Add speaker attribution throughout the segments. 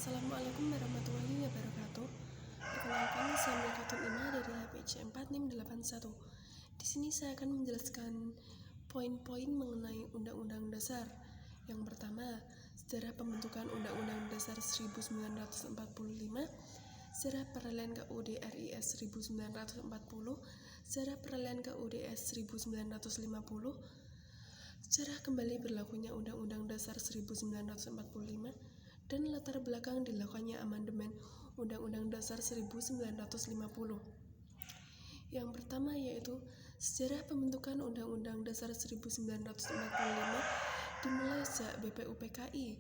Speaker 1: Assalamualaikum warahmatullahi wabarakatuh. Perkenalkan, saya Milkatun Ima dari HPC 4 NIM 81. Di sini saya akan menjelaskan poin-poin mengenai Undang-Undang Dasar. Yang pertama, sejarah pembentukan Undang-Undang Dasar 1945, sejarah peralihan ke UUD RIS 1940, sejarah peralihan ke UUD 1950, sejarah kembali berlakunya Undang-Undang Dasar 1945, dan latar belakang dilakukannya amandemen Undang-Undang Dasar 1950. Yang pertama yaitu sejarah pembentukan Undang-Undang Dasar 1945 dimulai sejak BPUPKI,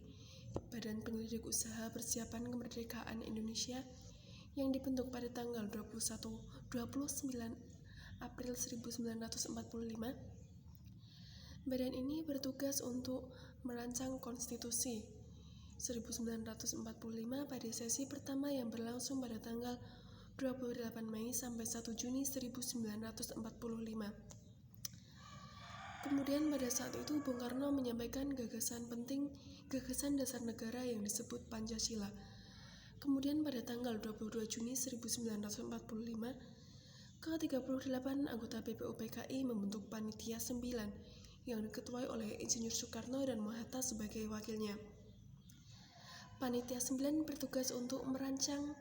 Speaker 1: Badan Penyelidik Usaha Persiapan Kemerdekaan Indonesia, yang dibentuk pada tanggal 29 April 1945. Badan ini bertugas untuk merancang konstitusi 1945 pada sesi pertama yang berlangsung pada tanggal 28 Mei sampai 1 Juni 1945. Kemudian pada saat itu Bung Karno menyampaikan gagasan dasar negara yang disebut Pancasila. Kemudian pada tanggal 22 Juni 1945, ke-38 anggota BPUPKI membentuk Panitia 9 yang diketuai oleh Insinyur Soekarno dan Mohatta sebagai wakilnya. Panitia 9 bertugas untuk merancang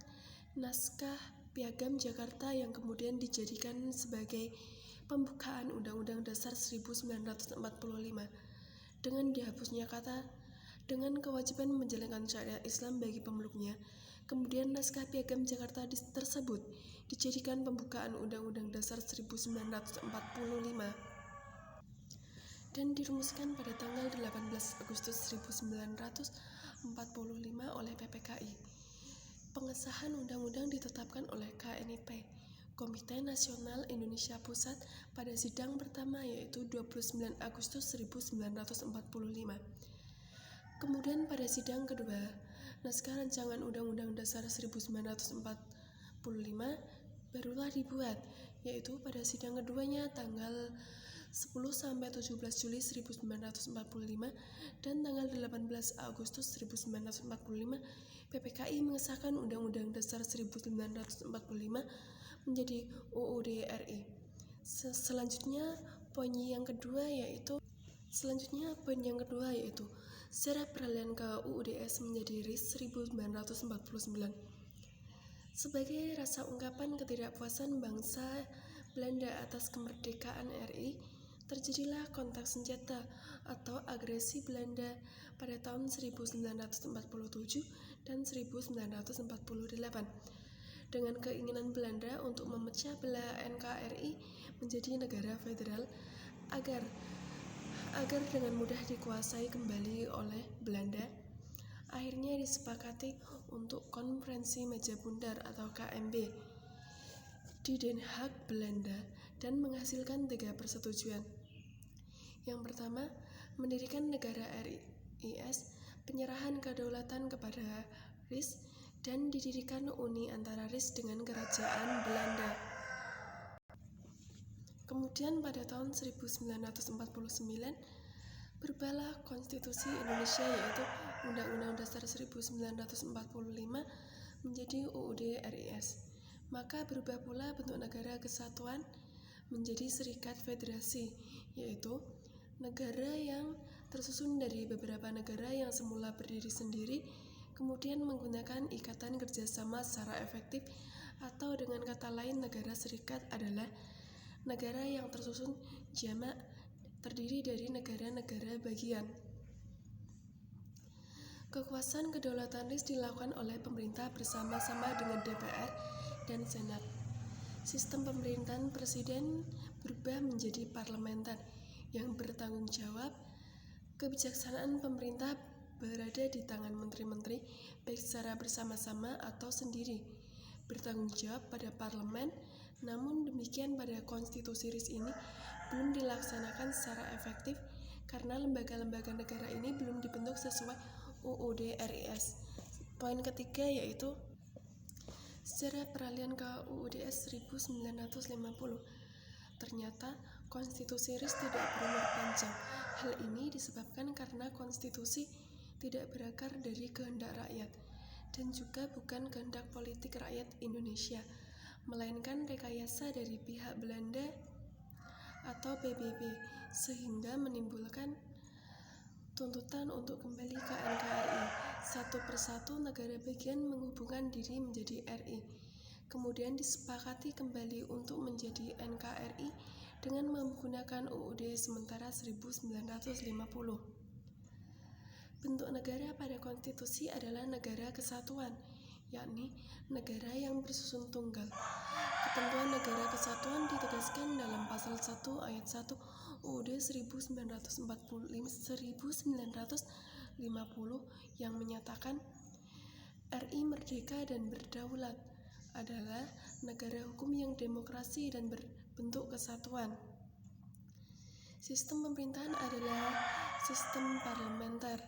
Speaker 1: naskah Piagam Jakarta yang kemudian dijadikan sebagai pembukaan Undang-Undang Dasar 1945 dengan dihapusnya kata dengan kewajiban menjalankan syariat Islam bagi pemeluknya. Kemudian naskah Piagam Jakarta tersebut dijadikan pembukaan Undang-Undang Dasar 1945 dan dirumuskan pada tanggal 18 Agustus 1945 oleh PPKI. Pengesahan undang-undang ditetapkan oleh KNIP, Komite Nasional Indonesia Pusat, pada sidang pertama yaitu 29 Agustus 1945. Kemudian pada sidang kedua, naskah rancangan Undang-Undang Dasar 1945 barulah dibuat, yaitu pada sidang keduanya tanggal 10 sampai 17 Juli 1945 dan tanggal 18 Agustus 1945 PPKI mengesahkan Undang-Undang Dasar 1945 menjadi UUD RI. Selanjutnya poin yang kedua yaitu sejarah peralihan ke UUDS menjadi RIS 1949. Sebagai rasa ungkapan ketidakpuasan bangsa Belanda atas kemerdekaan RI, terjadilah kontak senjata atau agresi Belanda pada tahun 1947 dan 1948 dengan keinginan Belanda untuk memecah belah NKRI menjadi negara federal agar dengan mudah dikuasai kembali oleh Belanda. Akhirnya disepakati untuk Konferensi Meja Bundar atau KMB di Den Haag, Belanda, dan menghasilkan 3 persetujuan. Yang pertama, mendirikan negara RIS, penyerahan kedaulatan kepada RIS, dan didirikan uni antara RIS dengan Kerajaan Belanda. Kemudian pada tahun 1949, berubahlah konstitusi Indonesia yaitu Undang-Undang Dasar 1945 menjadi UUD RIS. Maka berubah pula bentuk negara kesatuan menjadi serikat federasi, yaitu negara yang tersusun dari beberapa negara yang semula berdiri sendiri, kemudian menggunakan ikatan kerjasama secara efektif, atau dengan kata lain negara serikat adalah negara yang tersusun jamak terdiri dari negara-negara bagian. Kekuasaan kedaulatan RIS dilakukan oleh pemerintah bersama-sama dengan DPR dan Senat. Sistem pemerintahan presiden berubah menjadi parlementer yang bertanggung jawab. Kebijaksanaan pemerintah berada di tangan menteri-menteri baik secara bersama-sama atau sendiri, bertanggung jawab pada parlemen. Namun demikian pada konstitusi RIS ini belum dilaksanakan secara efektif karena lembaga-lembaga negara ini belum dibentuk sesuai UUD RIS. Poin ketiga yaitu sejarah peralihan ke UUDS 1950. Ternyata konstitusi RIS tidak berumur panjang. Hal ini disebabkan karena konstitusi tidak berakar dari kehendak rakyat. dan juga bukan kehendak politik rakyat Indonesia, melainkan rekayasa dari pihak Belanda atau PBB, sehingga menimbulkan tuntutan untuk kembali ke NKRI. Satu persatu negara bagian menghubungkan diri menjadi RI. Kemudian disepakati kembali untuk menjadi NKRI dengan menggunakan UUD sementara 1950. Bentuk negara pada konstitusi adalah negara kesatuan, yakni negara yang bersusun tunggal. Ketentuan negara kesatuan ditegaskan dalam pasal 1 ayat 1 UUD 1950 yang menyatakan RI merdeka dan berdaulat, adalah negara hukum yang demokrasi dan berbentuk kesatuan. Sistem pemerintahan adalah sistem parlementer,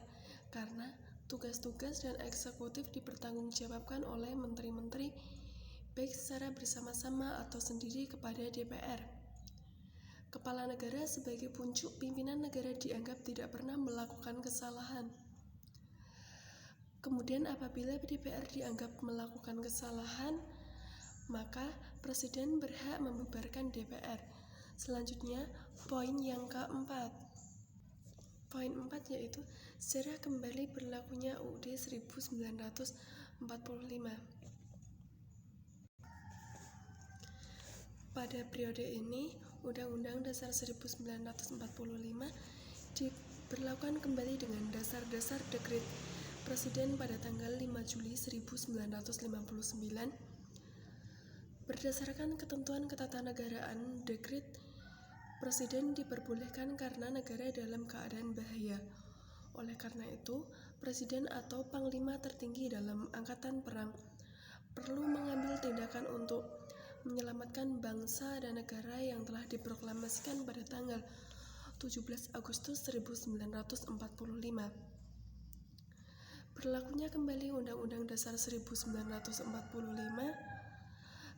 Speaker 1: karena tugas-tugas dan eksekutif dipertanggungjawabkan oleh menteri-menteri baik secara bersama-sama atau sendiri kepada DPR. Kepala negara sebagai puncuk pimpinan negara dianggap tidak pernah melakukan kesalahan. Kemudian apabila DPR dianggap melakukan kesalahan, maka Presiden berhak membubarkan DPR. Selanjutnya, poin yang keempat. Poin 4 yaitu sejarah kembali berlakunya UUD 1945. Pada periode ini, Undang-Undang Dasar 1945 diberlakukan kembali dengan dasar-dasar dekret Presiden pada tanggal 5 Juli 1959. Berdasarkan ketentuan ketatanegaraan, dekret Presiden diperbolehkan karena negara dalam keadaan bahaya. Oleh karena itu, Presiden atau Panglima tertinggi dalam angkatan perang perlu mengambil tindakan untuk menyelamatkan bangsa dan negara yang telah diproklamasikan pada tanggal 17 Agustus 1945. Berlakunya kembali Undang-Undang Dasar 1945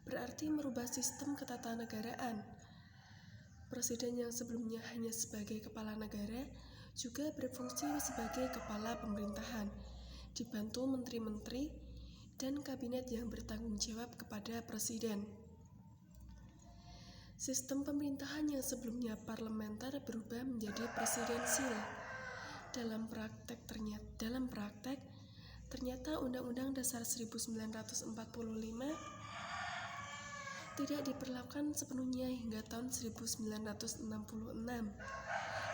Speaker 1: berarti merubah sistem ketatanegaraan. Presiden yang sebelumnya hanya sebagai kepala negara juga berfungsi sebagai kepala pemerintahan, dibantu menteri-menteri dan kabinet yang bertanggung jawab kepada Presiden. Sistem pemerintahan yang sebelumnya parlementer berubah menjadi presidensial. Dalam praktek ternyata Undang-Undang Dasar 1945 tidak diperlakukan sepenuhnya hingga tahun 1966.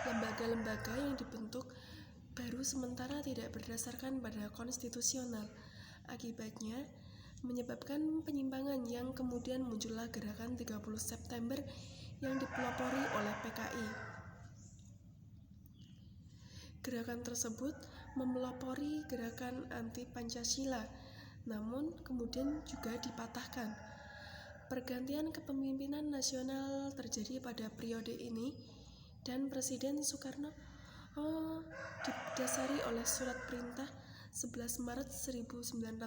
Speaker 1: Lembaga-lembaga yang dibentuk baru sementara tidak berdasarkan pada konstitusional. Akibatnya, menyebabkan penyimpangan yang kemudian muncullah gerakan 30 September yang dipelopori oleh PKI. Gerakan tersebut memelopori gerakan anti-Pancasila, namun kemudian juga dipatahkan. Pergantian kepemimpinan nasional terjadi pada periode ini dan Presiden Soekarno didasari oleh surat perintah 11 Maret 1966.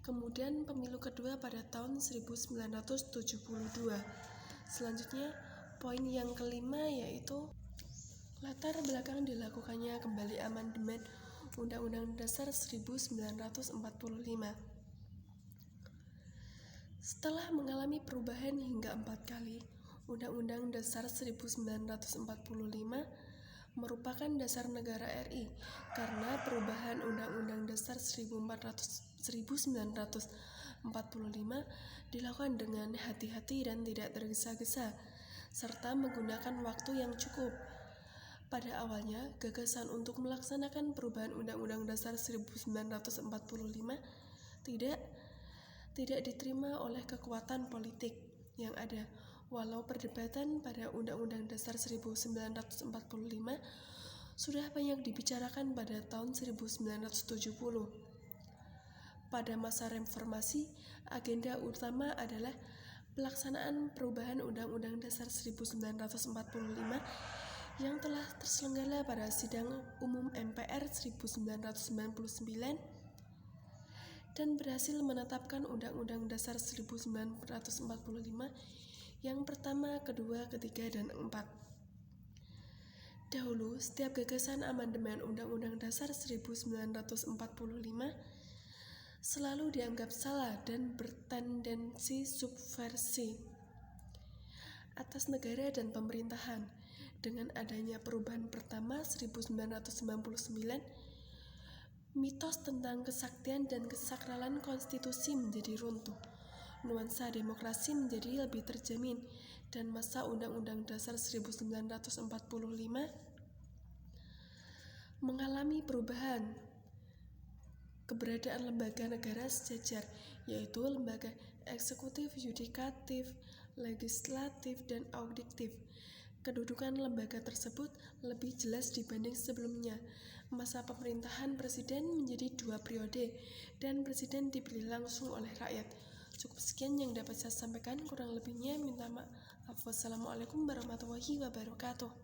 Speaker 1: Kemudian pemilu kedua pada tahun 1972. Selanjutnya, poin yang kelima yaitu latar belakang dilakukannya kembali amandemen Undang-Undang Dasar 1945. Setelah mengalami perubahan hingga 4 kali, Undang-Undang Dasar 1945 merupakan dasar negara RI karena perubahan Undang-Undang Dasar 1945 dilakukan dengan hati-hati dan tidak tergesa-gesa, serta menggunakan waktu yang cukup. Pada awalnya, gagasan untuk melaksanakan perubahan Undang-Undang Dasar 1945 tidak diterima oleh kekuatan politik yang ada, walau perdebatan pada Undang-Undang Dasar 1945 sudah banyak dibicarakan pada tahun 1970. Pada masa reformasi, agenda utama adalah pelaksanaan perubahan Undang-Undang Dasar 1945 yang telah terselenggara pada Sidang Umum MPR 1999 dan berhasil menetapkan Undang-Undang Dasar 1945 yang pertama, kedua, ketiga, dan keempat. Dahulu, setiap gagasan amandemen Undang-Undang Dasar 1945 selalu dianggap salah dan bertendensi subversi atas negara dan pemerintahan. Dengan adanya perubahan pertama 1999, mitos tentang kesaktian dan kesakralan konstitusi menjadi runtuh. Nuansa demokrasi menjadi lebih terjamin dan masa Undang-Undang Dasar 1945 mengalami perubahan. Keberadaan lembaga negara sejajar, yaitu lembaga eksekutif, yudikatif, legislatif, dan audiktif. Kedudukan lembaga tersebut lebih jelas dibanding sebelumnya. Masa pemerintahan presiden menjadi 2 periode dan presiden dipilih langsung oleh rakyat. Cukup sekian yang dapat saya sampaikan, kurang lebihnya minta maaf. Wassalamualaikum warahmatullahi wabarakatuh.